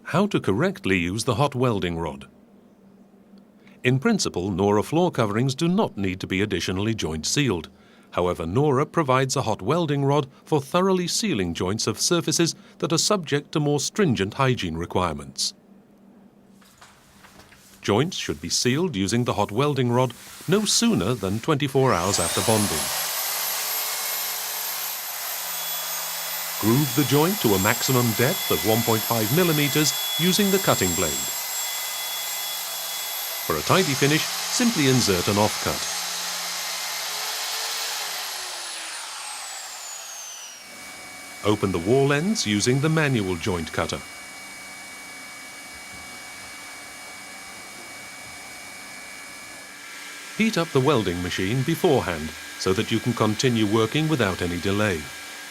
How to correctly use the hot welding rod. In principle, Nora floor coverings do not need to be additionally joint sealed. However, Nora provides a hot welding rod for thoroughly sealing joints of surfaces that are subject to more stringent hygiene requirements. Joints should be sealed using the hot welding rod no sooner than 24 hours after bonding. Groove the joint to a maximum depth of 1.5 millimeters using the cutting blade. For a tidy finish, simply insert an offcut. Open the wall ends using the manual joint cutter. Heat up the welding machine beforehand so that you can continue working without any delay.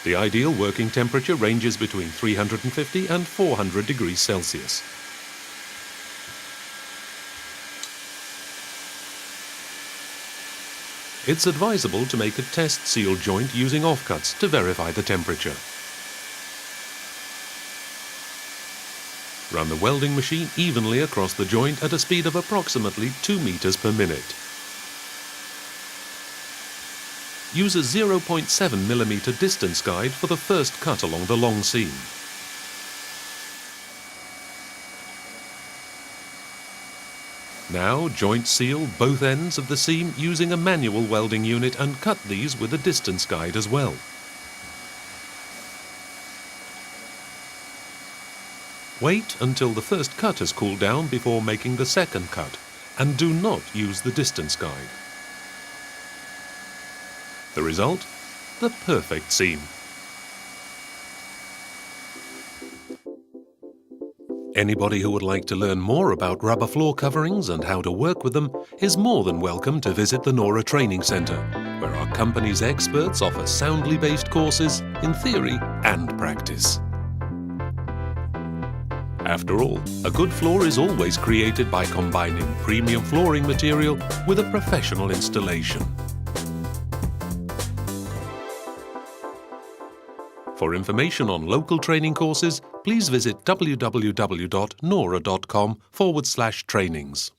The ideal working temperature ranges between 350 and 400 degrees Celsius. It's advisable to make a test seal joint using offcuts to verify the temperature. Run the welding machine evenly across the joint at a speed of approximately 2 meters per minute. Use a 0.7 millimeter distance guide for the first cut along the long seam. Now joint seal both ends of the seam using a manual welding unit and cut these with a distance guide as well. Wait until the first cut has cooled down before making the second cut, and do not use the distance guide. The result? The perfect seam. Anybody who would like to learn more about rubber floor coverings and how to work with them is more than welcome to visit the Nora Training Centre, where our company's experts offer soundly based courses in theory and practice. After all, a good floor is always created by combining premium flooring material with a professional installation. For information on local training courses, please visit www.nora.com/trainings.